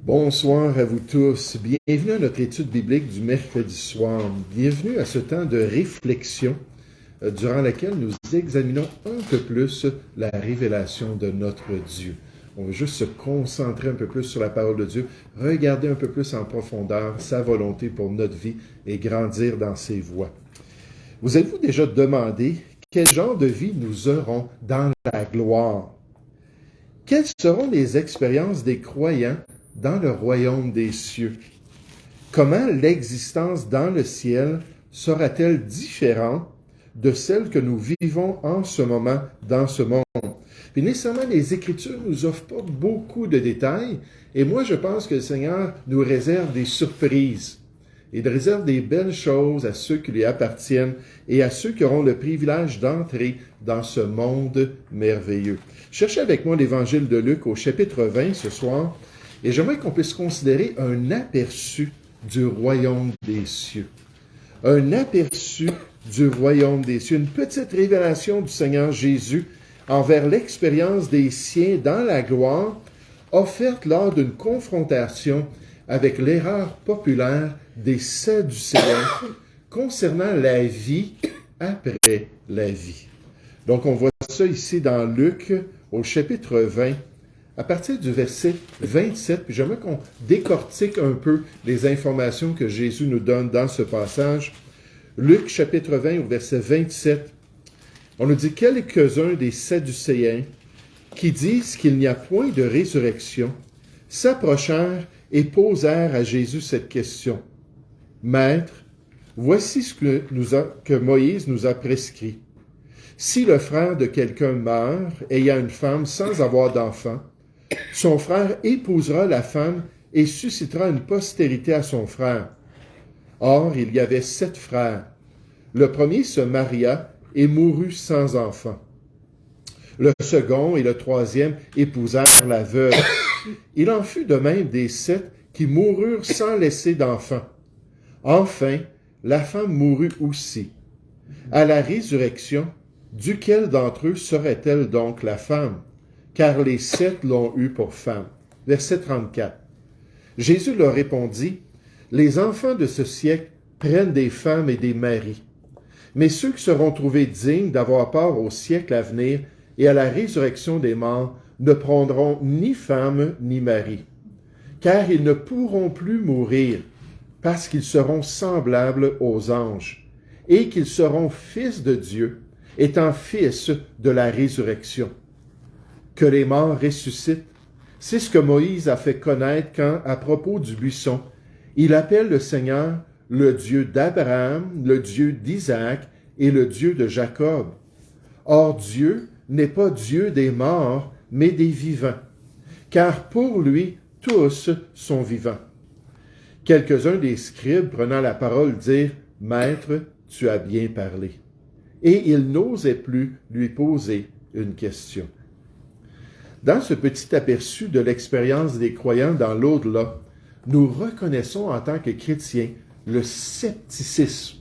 Bonsoir à vous tous. Bienvenue à notre étude biblique du mercredi soir. Bienvenue à ce temps de réflexion durant lequel nous examinons un peu plus la révélation de notre Dieu. On veut juste se concentrer un peu plus sur la parole de Dieu, regarder un peu plus en profondeur sa volonté pour notre vie et grandir dans ses voies. Vous êtes-vous déjà demandé quel genre de vie nous aurons dans la gloire? Quelles seront les expériences des croyants dans le royaume des cieux? Comment l'existence dans le ciel sera-t-elle différente de celle que nous vivons en ce moment dans ce monde? Puis nécessairement, les Écritures nous offrent pas beaucoup de détails, et moi je pense que le Seigneur nous réserve des surprises. Il réserve des belles choses à ceux qui lui appartiennent et à ceux qui auront le privilège d'entrer dans ce monde merveilleux. Cherchez avec moi l'Évangile de Luc au chapitre 20 ce soir, et j'aimerais qu'on puisse considérer un aperçu du royaume des cieux. Un aperçu du royaume des cieux, une petite révélation du Seigneur Jésus envers l'expérience des siens dans la gloire, offerte lors d'une confrontation avec l'erreur populaire des Sadducéens concernant la vie après la vie. Donc on voit ça ici dans Luc au chapitre 20, à partir du verset 27, puis j'aimerais qu'on décortique un peu les informations que Jésus nous donne dans ce passage. Luc chapitre 20 au verset 27, on nous dit « Quelques-uns des Sadducéens qui disent qu'il n'y a point de résurrection s'approchèrent et posèrent à Jésus cette question. « Maître, voici ce que Moïse nous a prescrit. Si le frère de quelqu'un meurt, ayant une femme sans avoir d'enfant, son frère épousera la femme et suscitera une postérité à son frère. Or, il y avait 7 frères. Le premier se maria et mourut sans enfant. Le second et le troisième épousèrent la veuve. Il en fut de même des 7 qui moururent sans laisser d'enfant. Enfin, la femme mourut aussi. À la résurrection, duquel d'entre eux serait-elle donc la femme? Car les 7 l'ont eue pour femme. » Verset 34. Jésus leur répondit, « Les enfants de ce siècle prennent des femmes et des maris. Mais ceux qui seront trouvés dignes d'avoir part au siècle à venir et à la résurrection des morts ne prendront ni femme ni mari. Car ils ne pourront plus mourir, parce qu'ils seront semblables aux anges, et qu'ils seront fils de Dieu, étant fils de la résurrection. Que les morts ressuscitent, c'est ce que Moïse a fait connaître quand, à propos du buisson, il appelle le Seigneur le Dieu d'Abraham, le Dieu d'Isaac et le Dieu de Jacob. Or Dieu n'est pas Dieu des morts, mais des vivants, car pour lui tous sont vivants. » Quelques-uns des scribes prenant la parole dirent, « Maître, tu as bien parlé. » Et ils n'osaient plus lui poser une question. Dans ce petit aperçu de l'expérience des croyants dans l'au-delà, nous reconnaissons en tant que chrétiens le scepticisme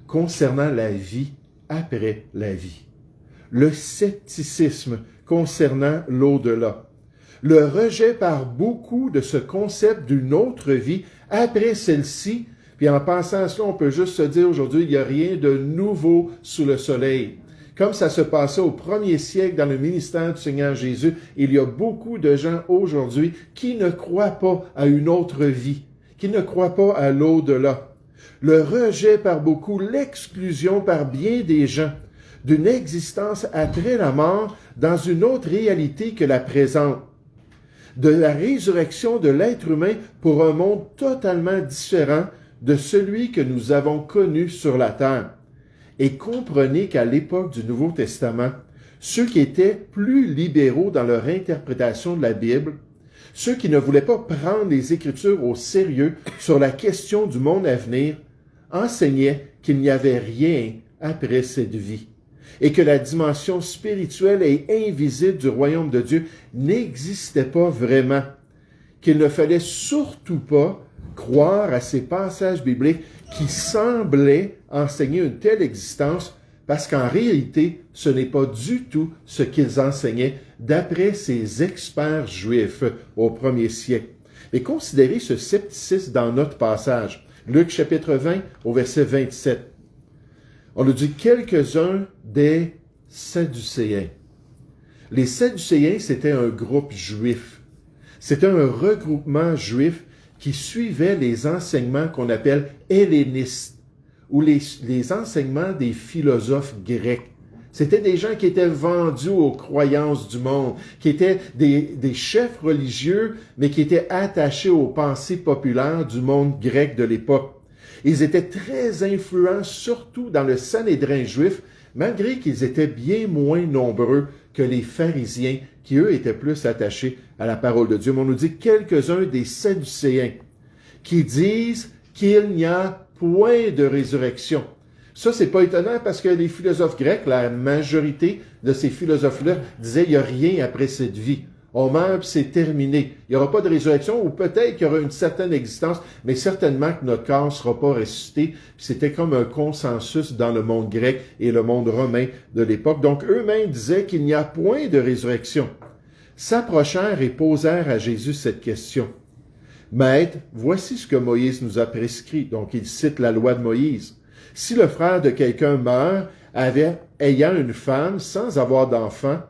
concernant la vie après la vie. Le scepticisme concernant l'au-delà. Le rejet par beaucoup de ce concept d'une autre vie après celle-ci. Puis en pensant à cela, on peut juste se dire aujourd'hui, il n'y a rien de nouveau sous le soleil. Comme ça se passait au 1er siècle dans le ministère du Seigneur Jésus, il y a beaucoup de gens aujourd'hui qui ne croient pas à une autre vie, qui ne croient pas à l'au-delà. Le rejet par beaucoup, l'exclusion par bien des gens d'une existence après la mort dans une autre réalité que la présente. De la résurrection de l'être humain pour un monde totalement différent de celui que nous avons connu sur la terre. Et comprenez qu'à l'époque du Nouveau Testament, ceux qui étaient plus libéraux dans leur interprétation de la Bible, ceux qui ne voulaient pas prendre les Écritures au sérieux sur la question du monde à venir, enseignaient qu'il n'y avait rien après cette vie et que la dimension spirituelle et invisible du royaume de Dieu n'existait pas vraiment, qu'il ne fallait surtout pas croire à ces passages bibliques qui semblaient enseigner une telle existence, parce qu'en réalité, ce n'est pas du tout ce qu'ils enseignaient d'après ces experts juifs au 1er siècle. Mais considérez ce scepticisme dans notre passage. Luc chapitre 20 au verset 27. On nous dit quelques-uns des Sadducéens. Les Sadducéens, c'était un groupe juif. C'était un regroupement juif qui suivait les enseignements qu'on appelle hellénistes, ou les enseignements des philosophes grecs. C'était des gens qui étaient vendus aux croyances du monde, qui étaient des chefs religieux, mais qui étaient attachés aux pensées populaires du monde grec de l'époque. Ils étaient très influents, surtout dans le Sanhédrin juif, malgré qu'ils étaient bien moins nombreux que les pharisiens, qui eux étaient plus attachés à la parole de Dieu. Mais on nous dit quelques-uns des Sadducéens qui disent qu'il n'y a point de résurrection. Ça, c'est pas étonnant parce que les philosophes grecs, la majorité de ces philosophes-là disaient il n'y a rien après cette vie. On meurt, puis c'est terminé. Il n'y aura pas de résurrection, ou peut-être qu'il y aura une certaine existence, mais certainement que notre corps ne sera pas ressuscité. C'était comme un consensus dans le monde grec et le monde romain de l'époque. Donc, eux-mêmes disaient qu'il n'y a point de résurrection. S'approchèrent et posèrent à Jésus cette question. « Maître, voici ce que Moïse nous a prescrit. » Donc, il cite la loi de Moïse. « Si le frère de quelqu'un meurt ayant une femme sans avoir d'enfant,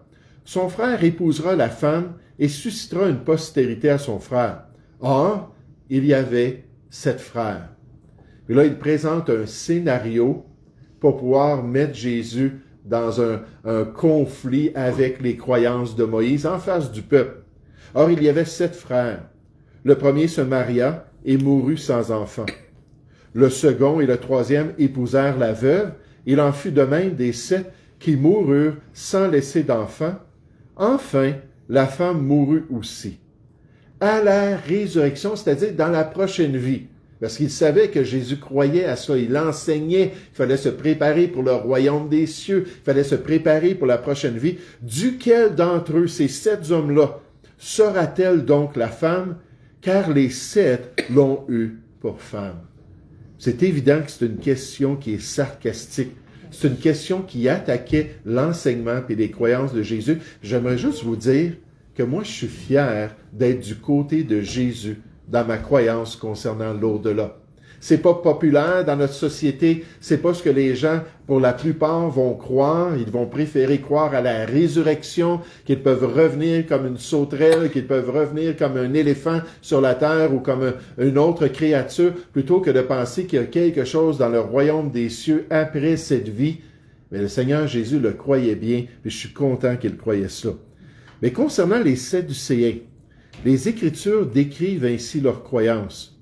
son frère épousera la femme et suscitera une postérité à son frère. Or, il y avait 7 frères. » Et là, il présente un scénario pour pouvoir mettre Jésus dans un conflit avec les croyances de Moïse en face du peuple. Or, il y avait 7 frères. Le premier se maria et mourut sans enfant. Le second et le troisième épousèrent la veuve. Il en fut de même des 7 qui moururent sans laisser d'enfant. Enfin, la femme mourut aussi. À la résurrection, c'est-à-dire dans la prochaine vie, parce qu'il savait que Jésus croyait à ça, il enseignait, il fallait se préparer pour le royaume des cieux, il fallait se préparer pour la prochaine vie. Duquel d'entre eux, ces 7 hommes-là, sera-t-elle donc la femme? Car les 7 l'ont eue pour femme. C'est évident que c'est une question qui est sarcastique. C'est une question qui attaquait l'enseignement et les croyances de Jésus. J'aimerais juste vous dire que moi, je suis fier d'être du côté de Jésus dans ma croyance concernant l'au-delà. C'est pas populaire dans notre société, c'est pas ce que les gens, pour la plupart, vont croire. Ils vont préférer croire à la résurrection, qu'ils peuvent revenir comme une sauterelle, qu'ils peuvent revenir comme un éléphant sur la terre ou comme une autre créature, plutôt que de penser qu'il y a quelque chose dans le royaume des cieux après cette vie. Mais le Seigneur Jésus le croyait bien, et je suis content qu'il croyait cela. Mais concernant les Sadducéens, les Écritures décrivent ainsi leur croyance.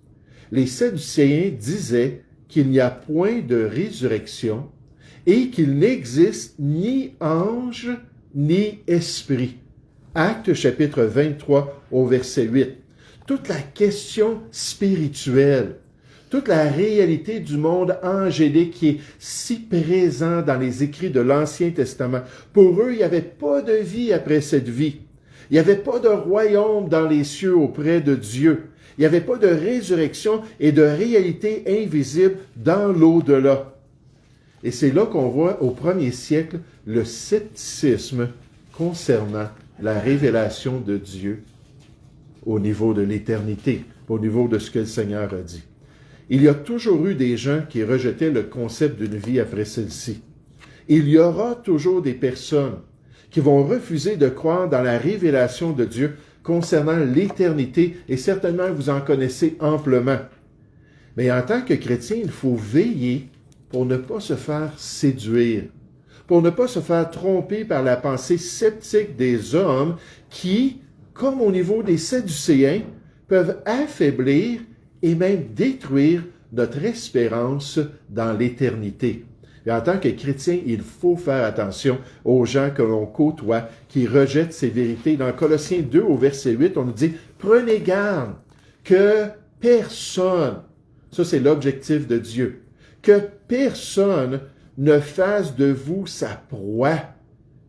Les Sadducéens disaient qu'il n'y a point de résurrection et qu'il n'existe ni ange ni esprit. Actes chapitre 23 au verset 8. Toute la question spirituelle, toute la réalité du monde angélique qui est si présent dans les écrits de l'Ancien Testament. Pour eux, il n'y avait pas de vie après cette vie. Il n'y avait pas de royaume dans les cieux auprès de Dieu. Il n'y avait pas de résurrection et de réalité invisible dans l'au-delà. Et c'est là qu'on voit au 1er siècle le scepticisme concernant la révélation de Dieu au niveau de l'éternité, au niveau de ce que le Seigneur a dit. Il y a toujours eu des gens qui rejetaient le concept d'une vie après celle-ci. Il y aura toujours des personnes qui vont refuser de croire dans la révélation de Dieu concernant l'éternité, et certainement vous en connaissez amplement. Mais en tant que chrétien, il faut veiller pour ne pas se faire séduire, pour ne pas se faire tromper par la pensée sceptique des hommes qui, comme au niveau des Sadducéens, peuvent affaiblir et même détruire notre espérance dans l'éternité. Et en tant que chrétien, il faut faire attention aux gens que l'on côtoie, qui rejettent ces vérités. Dans Colossiens 2, au verset 8, on nous dit « Prenez garde que personne, ça c'est l'objectif de Dieu, que personne ne fasse de vous sa proie,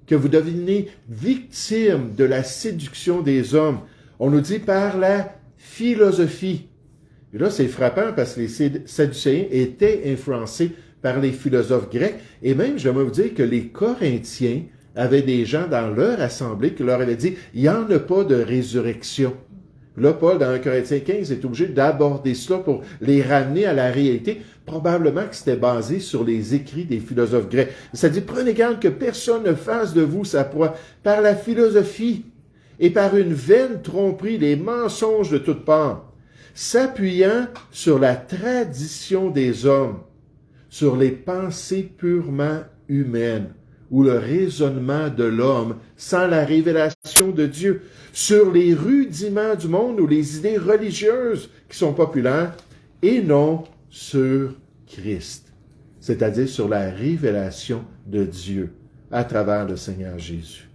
que vous devenez victime de la séduction des hommes. » On nous dit par la philosophie. Et là, c'est frappant parce que les Sadducéens étaient influencés par les philosophes grecs, et même, j'aimerais vous dire que les Corinthiens avaient des gens dans leur assemblée qui leur avaient dit, il n'y en a pas de résurrection. Là, Paul, dans 1 Corinthiens 15, est obligé d'aborder cela pour les ramener à la réalité. Probablement que c'était basé sur les écrits des philosophes grecs. Ça dit, prenez garde que personne ne fasse de vous sa proie par la philosophie et par une vaine tromperie, les mensonges de toutes parts, s'appuyant sur la tradition des hommes, sur les pensées purement humaines, ou le raisonnement de l'homme sans la révélation de Dieu, sur les rudiments du monde ou les idées religieuses qui sont populaires, et non sur Christ, c'est-à-dire sur la révélation de Dieu à travers le Seigneur Jésus.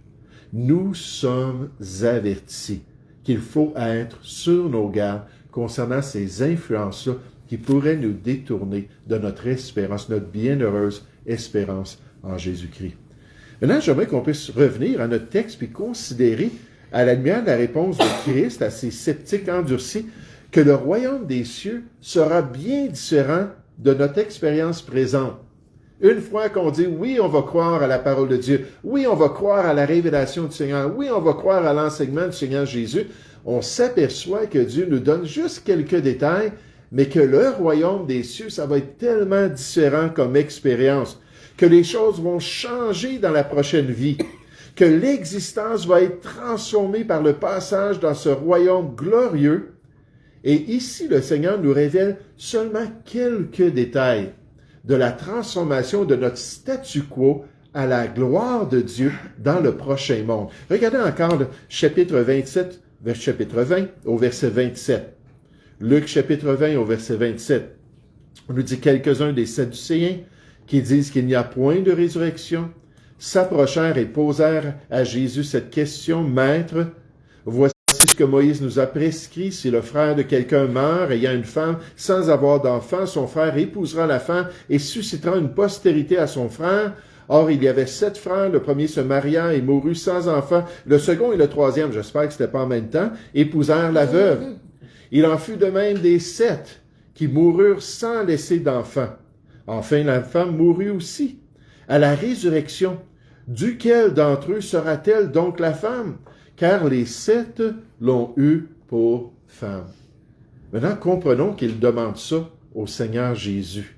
Nous sommes avertis qu'il faut être sur nos gardes concernant ces influences-là qui pourraient nous détourner de notre espérance, notre bienheureuse espérance en Jésus-Christ. Maintenant, j'aimerais qu'on puisse revenir à notre texte puis considérer, à la lumière de la réponse de Christ à ces sceptiques endurcis, que le royaume des cieux sera bien différent de notre expérience présente. Une fois qu'on dit, oui, on va croire à la parole de Dieu, oui, on va croire à la révélation du Seigneur, oui, on va croire à l'enseignement du Seigneur Jésus, on s'aperçoit que Dieu nous donne juste quelques détails, mais que le royaume des cieux, ça va être tellement différent comme expérience, que les choses vont changer dans la prochaine vie, que l'existence va être transformée par le passage dans ce royaume glorieux. Et ici, le Seigneur nous révèle seulement quelques détails de la transformation de notre statu quo à la gloire de Dieu dans le prochain monde. Regardez encore le chapitre 27, chapitre 20 au verset 27. Luc chapitre 20 au verset 27. On nous dit quelques-uns des Sadducéens qui disent qu'il n'y a point de résurrection, s'approchèrent et posèrent à Jésus cette question, « Maître, voici ce que Moïse nous a prescrit, si le frère de quelqu'un meurt ayant une femme sans avoir d'enfant, son frère épousera la femme et suscitera une postérité à son frère. Or, il y avait 7 frères, le premier se maria et mourut sans enfant, le second et le troisième, j'espère que c'était pas en même temps, épousèrent la veuve. Il en fut de même des 7 qui moururent sans laisser d'enfant. Enfin, la femme mourut aussi. À la résurrection, duquel d'entre eux sera-t-elle donc la femme? Car les 7 l'ont eue pour femme. » Maintenant, comprenons qu'il demande ça au Seigneur Jésus.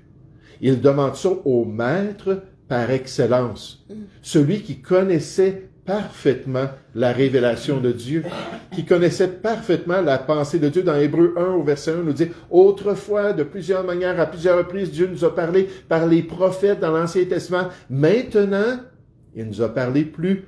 Il demande ça au Maître par excellence, celui qui connaissait parfaitement la révélation de Dieu, qui connaissait parfaitement la pensée de Dieu. Dans Hébreux 1 au verset 1, nous dit « Autrefois, de plusieurs manières, à plusieurs reprises, Dieu nous a parlé par les prophètes dans l'Ancien Testament. Maintenant, il nous a parlé plus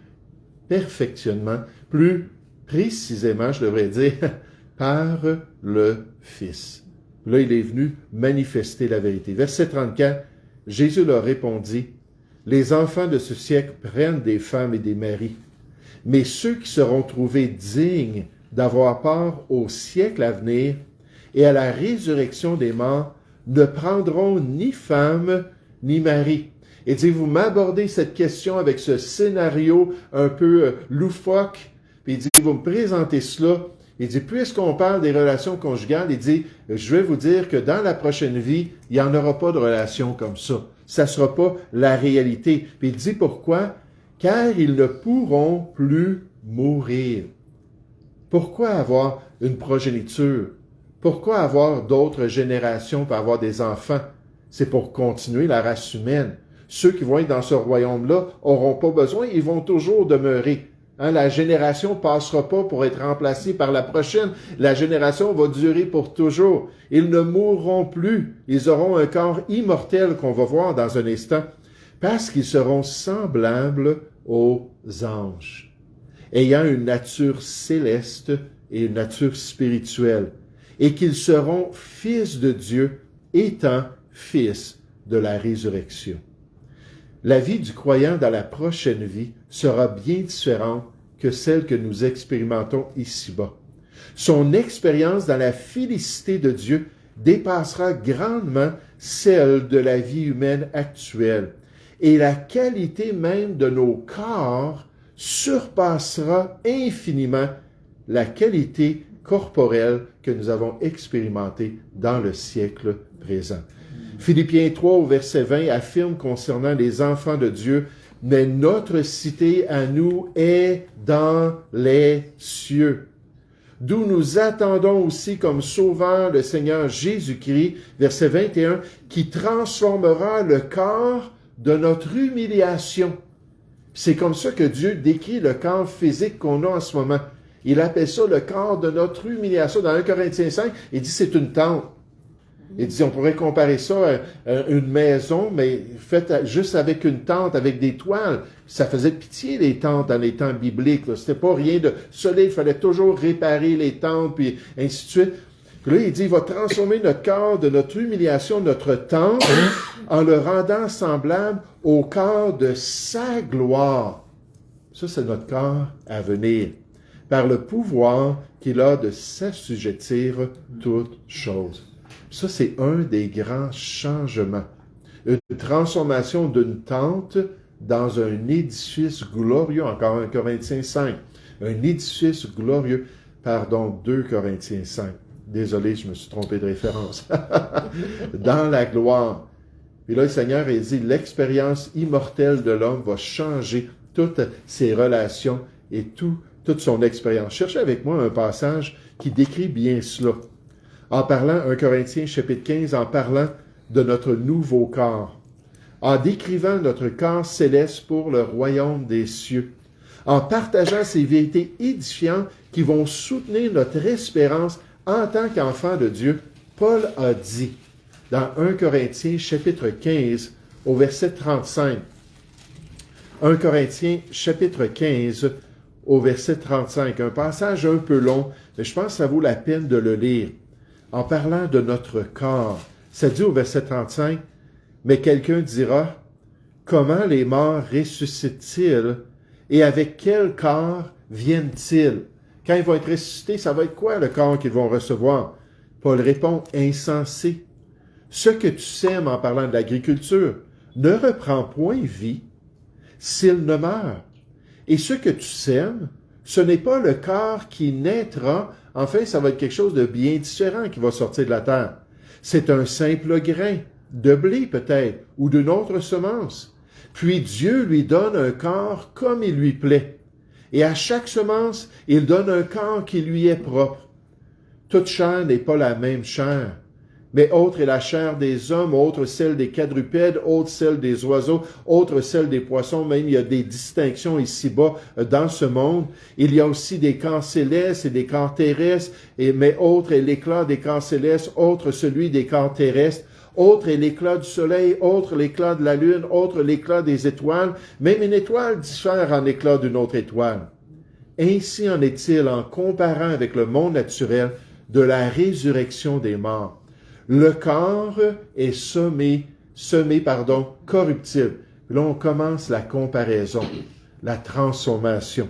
perfectionnement, plus précisément, je devrais dire, par le Fils. » Là, il est venu manifester la vérité. Verset 34, Jésus leur répondit, « Les enfants de ce siècle prennent des femmes et des maris, mais ceux qui seront trouvés dignes d'avoir part au siècle à venir et à la résurrection des morts ne prendront ni femme ni mari. » Et dit, vous m'abordez cette question avec ce scénario un peu loufoque, puis il dit, vous me présentez cela. Il dit, puisqu'on parle des relations conjugales, il dit, je vais vous dire que dans la prochaine vie, il n'y en aura pas de relation comme ça. Ça ne sera pas la réalité. Puis il dit pourquoi? Car ils ne pourront plus mourir. Pourquoi avoir une progéniture? Pourquoi avoir d'autres générations pour avoir des enfants? C'est pour continuer la race humaine. Ceux qui vont être dans ce royaume-là n'auront pas besoin, ils vont toujours demeurer. La génération ne passera pas pour être remplacée par la prochaine. La génération va durer pour toujours. Ils ne mourront plus. Ils auront un corps immortel qu'on va voir dans un instant, parce qu'ils seront semblables aux anges, ayant une nature céleste et une nature spirituelle, et qu'ils seront fils de Dieu, étant fils de la résurrection. La vie du croyant dans la prochaine vie sera bien différente que celle que nous expérimentons ici-bas. Son expérience dans la félicité de Dieu dépassera grandement celle de la vie humaine actuelle, et la qualité même de nos corps surpassera infiniment la qualité corporelle que nous avons expérimentée dans le siècle présent. Philippiens 3 au verset 20 affirme concernant les enfants de Dieu, « Mais notre cité à nous est dans les cieux. d'où nous attendons aussi comme sauveur le Seigneur Jésus-Christ, verset 21, qui transformera le corps de notre humiliation. C'est comme ça que Dieu décrit le corps physique qu'on a en ce moment. Il appelle ça le corps de notre humiliation. Dans 1 Corinthiens 5, il dit c'est une tente. Il dit, on pourrait comparer ça à une maison, mais faite juste avec une tente, avec des toiles. Ça faisait pitié, les tentes, dans les temps bibliques. C'était pas rien de solide. Il fallait toujours réparer les tentes, puis ainsi de suite. Puis là, il dit, il va transformer notre corps de notre humiliation, notre tente, en le rendant semblable au corps de sa gloire. Ça, c'est notre corps à venir. Par le pouvoir qu'il a de s'assujettir toutes choses. Ça, c'est un des grands changements. Une transformation d'une tente dans un édifice glorieux, encore 1 Corinthiens 5. Un édifice glorieux, 2 Corinthiens 5. Désolé, je me suis trompé de référence. Dans la gloire. Et là, le Seigneur a dit, l'expérience immortelle de l'homme va changer toutes ses relations et toute son expérience. Cherchez avec moi un passage qui décrit bien cela. En parlant, 1 Corinthiens chapitre 15, en parlant de notre nouveau corps, en décrivant notre corps céleste pour le royaume des cieux, en partageant ces vérités édifiantes qui vont soutenir notre espérance en tant qu'enfant de Dieu, Paul a dit dans 1 Corinthiens chapitre 15 au verset 35, 1 Corinthiens chapitre 15 au verset 35, un passage un peu long, mais je pense que ça vaut la peine de le lire. En parlant de notre corps, ça dit au verset 35, « Mais quelqu'un dira, comment les morts ressuscitent-ils et avec quel corps viennent-ils? » Quand ils vont être ressuscités, ça va être quoi le corps qu'ils vont recevoir? Paul répond, « Insensé. Ce que tu sèmes en parlant de l'agriculture ne reprend point vie s'il ne meurt. Et ce que tu sèmes, ce n'est pas le corps qui naîtra. Enfin, ça va être quelque chose de bien différent qui va sortir de la terre. C'est un simple grain, de blé peut-être, ou d'une autre semence. Puis Dieu lui donne un corps comme il lui plaît. Et à chaque semence, il donne un corps qui lui est propre. Toute chair n'est pas la même chair. Mais autre est la chair des hommes, autre celle des quadrupèdes, autre celle des oiseaux, autre celle des poissons. Même il y a des distinctions ici-bas dans ce monde. Il y a aussi des corps célestes et des corps terrestres, mais autre est l'éclat des corps célestes, autre celui des corps terrestres. Autre est l'éclat du soleil, autre l'éclat de la lune, autre l'éclat des étoiles. Même une étoile diffère en éclat d'une autre étoile. Ainsi en est-il en comparant avec le monde naturel de la résurrection des morts. Le corps est corruptible. Là, on commence la comparaison, la transformation.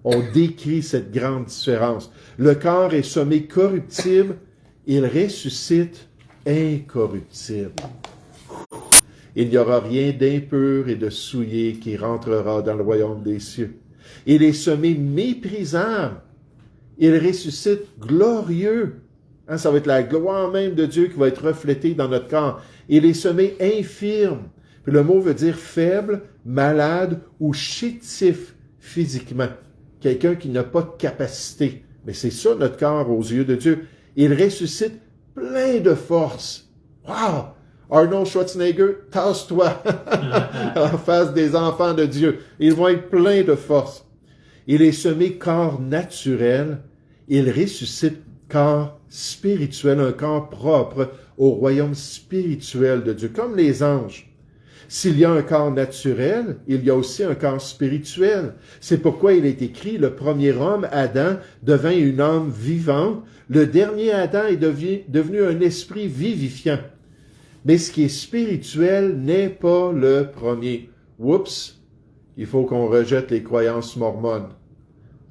On décrit cette grande différence. Le corps est semé corruptible, il ressuscite incorruptible. Il n'y aura rien d'impur et de souillé qui rentrera dans le royaume des cieux. Il est semé méprisable, il ressuscite glorieux. Ça va être la gloire même de Dieu qui va être reflétée dans notre corps. Il est semé infirme. Puis le mot veut dire faible, malade ou chétif physiquement. Quelqu'un qui n'a pas de capacité. Mais c'est ça notre corps aux yeux de Dieu. Il ressuscite plein de force. Wow! Arnold Schwarzenegger, tasse-toi en face des enfants de Dieu. Ils vont être pleins de force. Il est semé corps naturel. Il ressuscite corps spirituel, un corps propre au royaume spirituel de Dieu, comme les anges. S'il y a un corps naturel, il y a aussi un corps spirituel. C'est pourquoi il est écrit, le premier homme, Adam, devint une âme vivante. Le dernier Adam est devenu un esprit vivifiant. Mais ce qui est spirituel n'est pas le premier. Oups, il faut qu'on rejette les croyances mormones.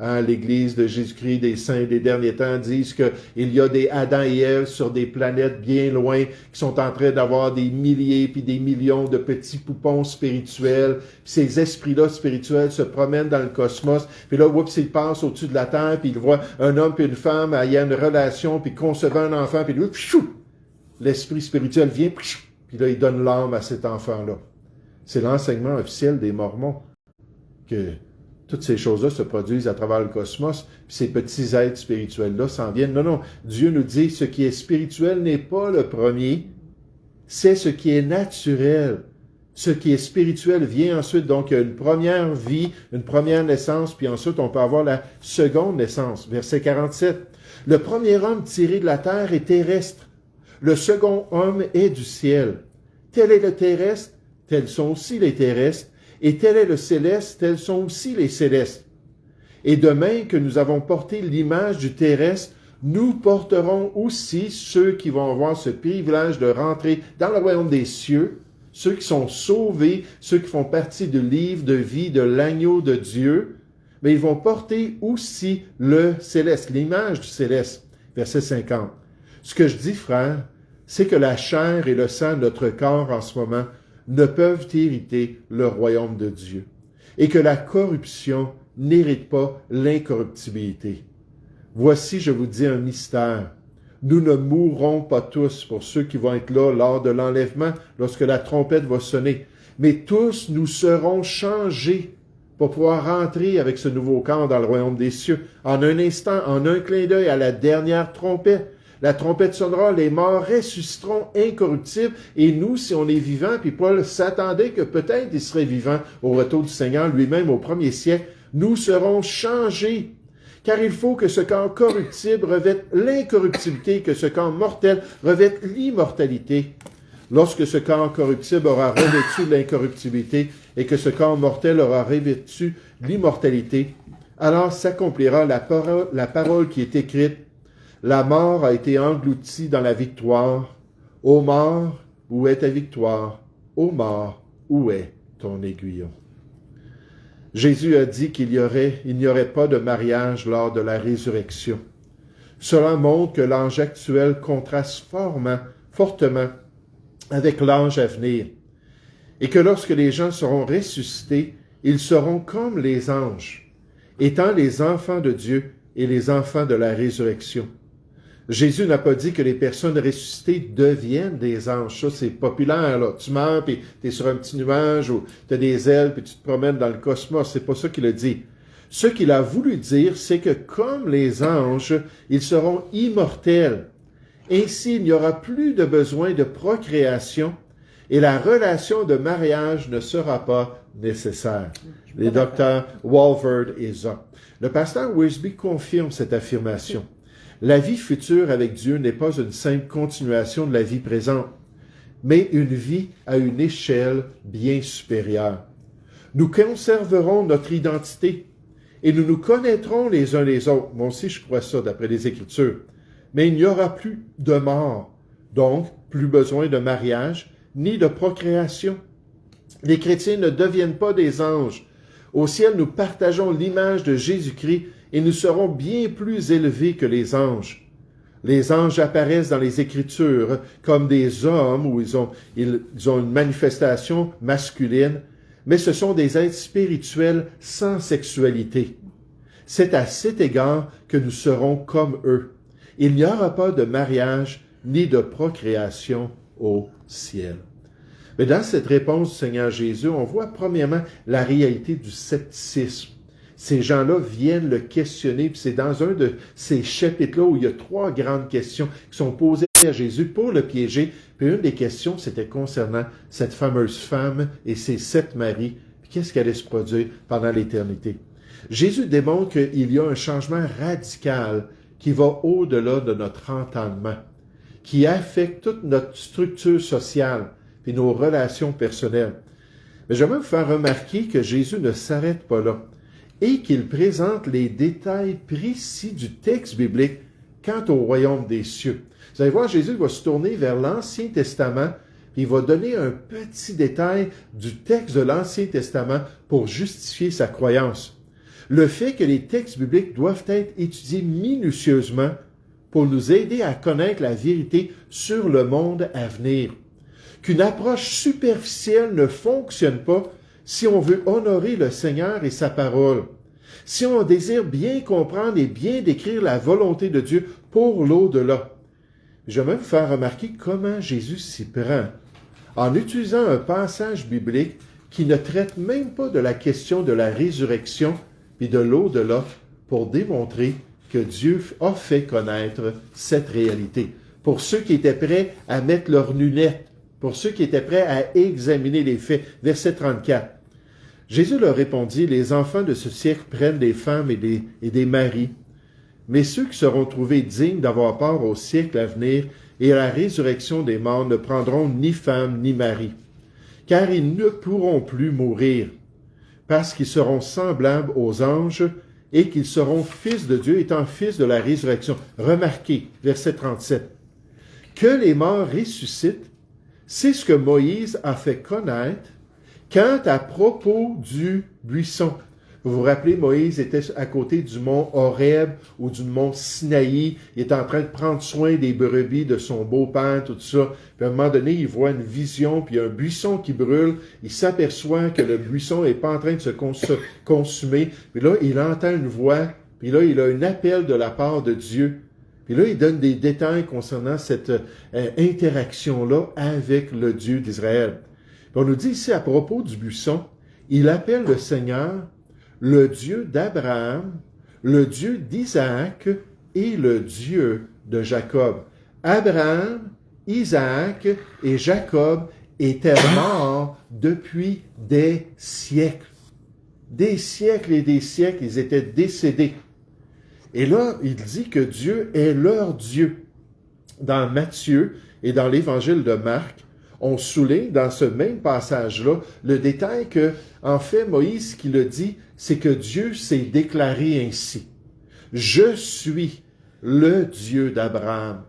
L'Église de Jésus-Christ des saints des derniers temps disent qu'il y a des Adam et Ève sur des planètes bien loin qui sont en train d'avoir des milliers puis des millions de petits poupons spirituels. Puis ces esprits-là spirituels se promènent dans le cosmos. Puis là, oups, ils passent au-dessus de la Terre puis ils voient un homme puis une femme, il y a une relation puis concevant un enfant puis l'esprit spirituel vient puis là, il donne l'âme à cet enfant-là. C'est l'enseignement officiel des Mormons que toutes ces choses-là se produisent à travers le cosmos, puis ces petits êtres spirituels-là s'en viennent. Non, non, Dieu nous dit, ce qui est spirituel n'est pas le premier, c'est ce qui est naturel. Ce qui est spirituel vient ensuite, donc il y a une première vie, une première naissance, puis ensuite on peut avoir la seconde naissance. Verset 47. Le premier homme tiré de la terre est terrestre. Le second homme est du ciel. Tel est le terrestre, tels sont aussi les terrestres, et tel est le céleste, tels sont aussi les célestes. Et de même que nous avons porté l'image du terrestre, nous porterons aussi ceux qui vont avoir ce privilège de rentrer dans le royaume des cieux, ceux qui sont sauvés, ceux qui font partie du livre de vie de l'agneau de Dieu, mais ils vont porter aussi le céleste, l'image du céleste. Verset 50. Ce que je dis, frère, c'est que la chair et le sang de notre corps en ce moment ne peuvent hériter le royaume de Dieu, et que la corruption n'hérite pas l'incorruptibilité. Voici, je vous dis un mystère. Nous ne mourrons pas tous pour ceux qui vont être là lors de l'enlèvement, lorsque la trompette va sonner, mais tous nous serons changés pour pouvoir rentrer avec ce nouveau corps dans le royaume des cieux. En un instant, en un clin d'œil à la dernière trompette, la trompette sonnera, les morts ressusciteront incorruptibles, et nous, si on est vivants, puis Paul s'attendait que peut-être il serait vivant au retour du Seigneur lui-même au premier siècle, nous serons changés. Car il faut que ce corps corruptible revête l'incorruptibilité, que ce corps mortel revête l'immortalité. Lorsque ce corps corruptible aura revêtu l'incorruptibilité et que ce corps mortel aura revêtu l'immortalité, alors s'accomplira la parole qui est écrite. La mort a été engloutie dans la victoire. Ô mort, où est ta victoire? Ô mort, où est ton aiguillon? Jésus a dit qu'il n'y aurait pas de mariage lors de la résurrection. Cela montre que l'ange actuel contraste fortement avec l'ange à venir, et que lorsque les gens seront ressuscités, ils seront comme les anges, étant les enfants de Dieu et les enfants de la résurrection. Jésus n'a pas dit que les personnes ressuscitées deviennent des anges. Ça, c'est populaire, là. Tu meurs, puis tu es sur un petit nuage, ou tu as des ailes, puis tu te promènes dans le cosmos. C'est pas ça qu'il a dit. Ce qu'il a voulu dire, c'est que comme les anges, ils seront immortels. Ainsi, il n'y aura plus de besoin de procréation, et la relation de mariage ne sera pas nécessaire. Les docteurs Walvoord et Zoc. Le pasteur Wiersbe confirme cette affirmation. La vie future avec Dieu n'est pas une simple continuation de la vie présente, mais une vie à une échelle bien supérieure. Nous conserverons notre identité et nous nous connaîtrons les uns les autres. Moi aussi, je crois ça d'après les Écritures. Mais il n'y aura plus de mort, donc plus besoin de mariage ni de procréation. Les chrétiens ne deviennent pas des anges. Au ciel, nous partageons l'image de Jésus-Christ et nous serons bien plus élevés que les anges. Les anges apparaissent dans les Écritures comme des hommes où ils ont une manifestation masculine, mais ce sont des êtres spirituels sans sexualité. C'est à cet égard que nous serons comme eux. Il n'y aura pas de mariage ni de procréation au ciel. Mais dans cette réponse du Seigneur Jésus, on voit premièrement la réalité du scepticisme. Ces gens-là viennent le questionner, puis c'est dans un de ces chapitres-là où il y a 3 grandes questions qui sont posées à Jésus pour le piéger. Puis une des questions, c'était concernant cette fameuse femme et ses 7 maris, puis qu'est-ce qui allait se produire pendant l'éternité. Jésus démontre qu'il y a un changement radical qui va au-delà de notre entendement, qui affecte toute notre structure sociale et nos relations personnelles. Mais j'aimerais vous faire remarquer que Jésus ne s'arrête pas là et qu'il présente les détails précis du texte biblique quant au royaume des cieux. Vous allez voir, Jésus va se tourner vers l'Ancien Testament et il va donner un petit détail du texte de l'Ancien Testament pour justifier sa croyance. Le fait que les textes bibliques doivent être étudiés minutieusement pour nous aider à connaître la vérité sur le monde à venir. Qu'une approche superficielle ne fonctionne pas si on veut honorer le Seigneur et sa parole. Si on désire bien comprendre et bien décrire la volonté de Dieu pour l'au-delà. J'aimerais vous faire remarquer comment Jésus s'y prend en utilisant un passage biblique qui ne traite même pas de la question de la résurrection, puis de l'au-delà pour démontrer que Dieu a fait connaître cette réalité. Pour ceux qui étaient prêts à mettre leurs lunettes, pour ceux qui étaient prêts à examiner les faits. Verset 34. Jésus leur répondit, « Les enfants de ce siècle prennent des femmes et des maris, mais ceux qui seront trouvés dignes d'avoir part au siècle à venir et à la résurrection des morts ne prendront ni femme ni mari, car ils ne pourront plus mourir, parce qu'ils seront semblables aux anges et qu'ils seront fils de Dieu, étant fils de la résurrection. » Remarquez, verset 37. Que les morts ressuscitent, c'est ce que Moïse a fait connaître quant à propos du buisson. Vous vous rappelez, Moïse était à côté du mont Horeb ou du mont Sinaï. Il est en train de prendre soin des brebis de son beau-père, tout ça. Puis à un moment donné, il voit une vision, puis il y a un buisson qui brûle. Il s'aperçoit que le buisson n'est pas en train de se consumer. Puis là, il entend une voix. Puis là, il a un appel de la part de Dieu. Puis là, il donne des détails concernant cette interaction-là avec le Dieu d'Israël. Puis on nous dit ici à propos du buisson, il appelle le Seigneur le Dieu d'Abraham, le Dieu d'Isaac et le Dieu de Jacob. Abraham, Isaac et Jacob étaient morts depuis des siècles. Des siècles et des siècles, ils étaient décédés. Et là, il dit que Dieu est leur Dieu. Dans Matthieu et dans l'Évangile de Marc, on souligne dans ce même passage-là le détail que, en fait, Moïse, qui le dit, c'est que Dieu s'est déclaré ainsi. Je suis le Dieu d'Abraham,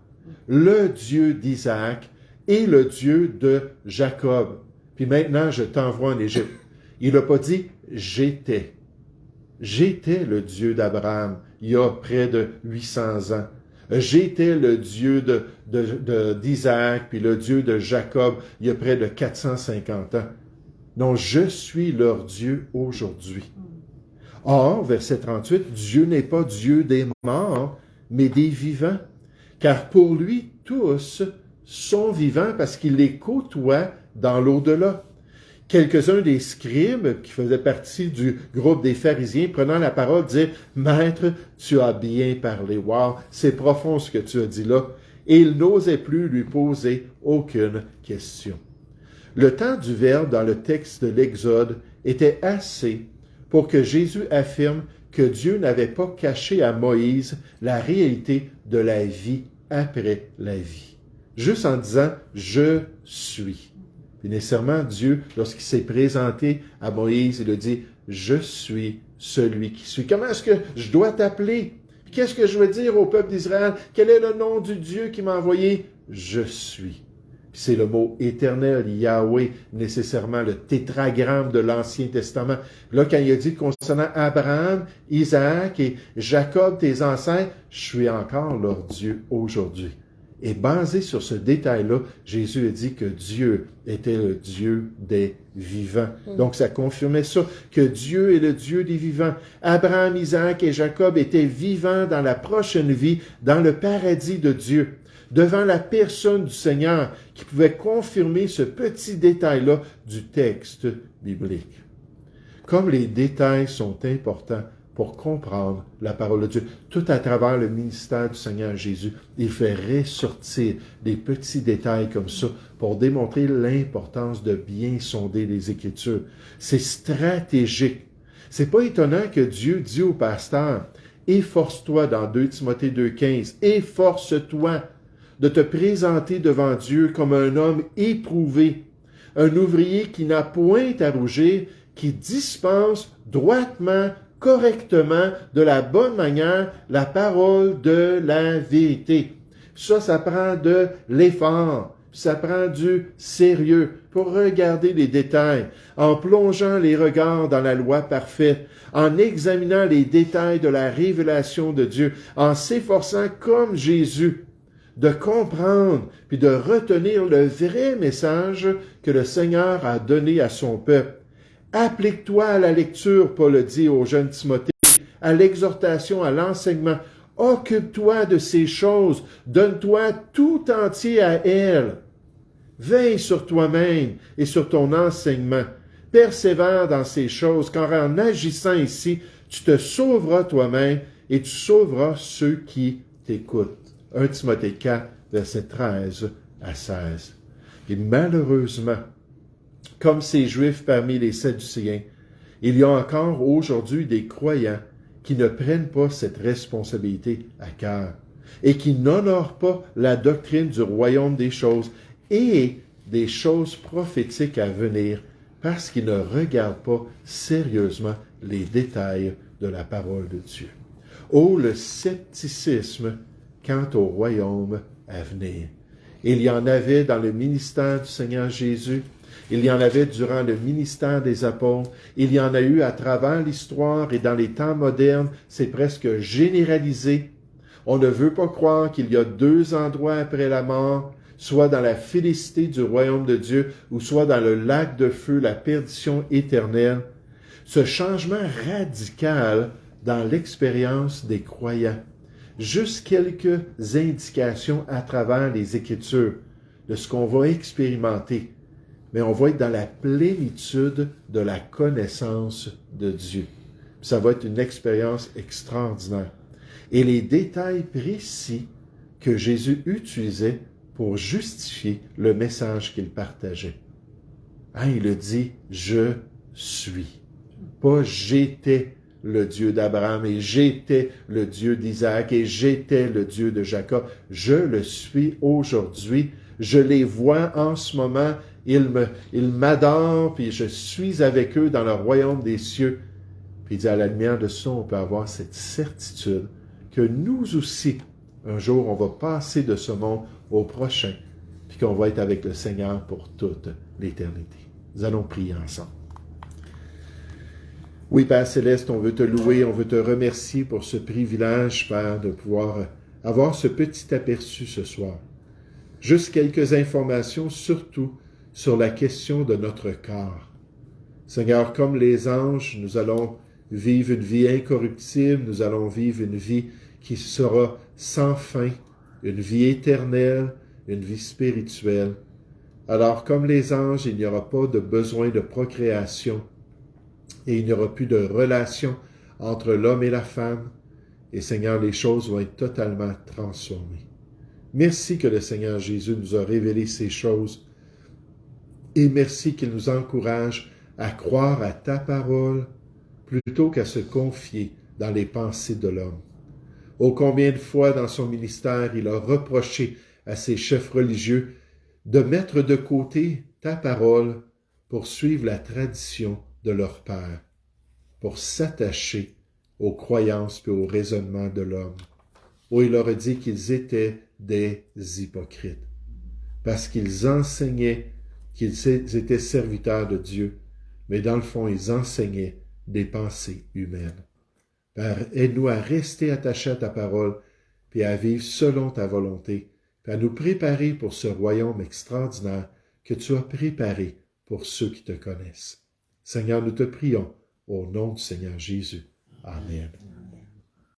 le Dieu d'Isaac et le Dieu de Jacob. Puis maintenant, je t'envoie en Égypte. Il n'a pas dit « j'étais ». J'étais le Dieu d'Abraham il y a près de 800 ans. J'étais le Dieu d'Isaac, puis le Dieu de Jacob il y a près de 450 ans. Non, je suis leur Dieu aujourd'hui. Or, verset 38, Dieu n'est pas Dieu des morts, mais des vivants. Car pour lui, tous sont vivants parce qu'il les côtoie dans l'au-delà. Quelques-uns des scribes, qui faisaient partie du groupe des pharisiens, prenant la parole, disaient « Maître, tu as bien parlé. Wow, c'est profond ce que tu as dit là. » Et ils n'osaient plus lui poser aucune question. Le temps du Verbe dans le texte de l'Exode était assez pour que Jésus affirme que Dieu n'avait pas caché à Moïse la réalité de la vie après la vie. Juste en disant « Je suis ». Puis nécessairement, Dieu, lorsqu'il s'est présenté à Moïse, il a dit « Je suis celui qui suis ». Comment est-ce que je dois t'appeler? Qu'est-ce que je veux dire au peuple d'Israël? Quel est le nom du Dieu qui m'a envoyé? Je suis. Puis c'est le mot éternel, Yahweh, nécessairement le tétragramme de l'Ancien Testament. Là, quand il a dit concernant Abraham, Isaac et Jacob, tes ancêtres, je suis encore leur Dieu aujourd'hui. Et basé sur ce détail-là, Jésus a dit que Dieu était le Dieu des vivants. Donc, ça confirmait ça, que Dieu est le Dieu des vivants. Abraham, Isaac et Jacob étaient vivants dans la prochaine vie, dans le paradis de Dieu, devant la personne du Seigneur, qui pouvait confirmer ce petit détail-là du texte biblique. Comme les détails sont importants pour comprendre la parole de Dieu. Tout à travers le ministère du Seigneur Jésus, il fait ressortir des petits détails comme ça pour démontrer l'importance de bien sonder les Écritures. C'est stratégique. C'est pas étonnant que Dieu dit au pasteur, « Efforce-toi » dans 2 Timothée 2,15, « Efforce-toi de te présenter devant Dieu comme un homme éprouvé, un ouvrier qui n'a point à rougir, qui dispense droitement, correctement, de la bonne manière, la parole de la vérité. » Ça prend de l'effort, ça prend du sérieux pour regarder les détails, en plongeant les regards dans la loi parfaite, en examinant les détails de la révélation de Dieu, en s'efforçant comme Jésus de comprendre puis de retenir le vrai message que le Seigneur a donné à son peuple. Applique-toi à la lecture, Paul dit au jeune Timothée, à l'exhortation, à l'enseignement. Occupe-toi de ces choses. Donne-toi tout entier à elles. Veille sur toi-même et sur ton enseignement. Persévère dans ces choses, car en agissant ici, Tu te sauveras toi-même et tu sauveras ceux qui t'écoutent. 1 Timothée 4, versets 13 à 16. Et malheureusement, comme ces Juifs parmi les Sadducéens, il y a encore aujourd'hui des croyants qui ne prennent pas cette responsabilité à cœur et qui n'honorent pas la doctrine du royaume des choses et des choses prophétiques à venir parce qu'ils ne regardent pas sérieusement les détails de la parole de Dieu. Oh, le scepticisme quant au royaume à venir. Il y en avait dans le ministère du Seigneur Jésus, il y en avait durant le ministère des apôtres, il y en a eu à travers l'histoire et dans les temps modernes, c'est presque généralisé. On ne veut pas croire qu'il y a 2 endroits après la mort, soit dans la félicité du royaume de Dieu, ou soit dans le lac de feu, la perdition éternelle. Ce changement radical dans l'expérience des croyants. Juste quelques indications à travers les Écritures de ce qu'on va expérimenter. Mais on va être dans la plénitude de la connaissance de Dieu. Ça va être une expérience extraordinaire. Et les détails précis que Jésus utilisait pour justifier le message qu'il partageait. Il a dit « Je suis ». Pas « J'étais » le Dieu d'Abraham, et j'étais le Dieu d'Isaac, et j'étais le Dieu de Jacob. Je le suis aujourd'hui. Je les vois en ce moment. Ils m'adorent, puis je suis avec eux dans le royaume des cieux. Puis il dit, à la lumière de ça, on peut avoir cette certitude que nous aussi, un jour, on va passer de ce monde au prochain, puis qu'on va être avec le Seigneur pour toute l'éternité. Nous allons prier ensemble. Oui, Père Céleste, on veut te louer, on veut te remercier pour ce privilège, Père, de pouvoir avoir ce petit aperçu ce soir. Juste quelques informations, surtout sur la question de notre corps. Seigneur, comme les anges, nous allons vivre une vie incorruptible, nous allons vivre une vie qui sera sans fin, une vie éternelle, une vie spirituelle. Alors, comme les anges, il n'y aura pas de besoin de procréation, et il n'y aura plus de relation entre l'homme et la femme. Et Seigneur, les choses vont être totalement transformées. Merci que le Seigneur Jésus nous a révélé ces choses. Et merci qu'il nous encourage à croire à ta parole plutôt qu'à se confier dans les pensées de l'homme. Oh, combien de fois dans son ministère, il a reproché à ses chefs religieux de mettre de côté ta parole pour suivre la tradition de leur père, pour s'attacher aux croyances et aux raisonnements de l'homme. Oh, il leur a dit qu'ils étaient des hypocrites, parce qu'ils enseignaient qu'ils étaient serviteurs de Dieu, mais dans le fond, ils enseignaient des pensées humaines. Père, aide-nous à rester attachés à ta parole, puis à vivre selon ta volonté, puis à nous préparer pour ce royaume extraordinaire que tu as préparé pour ceux qui te connaissent. Seigneur, nous te prions au nom du Seigneur Jésus. Amen.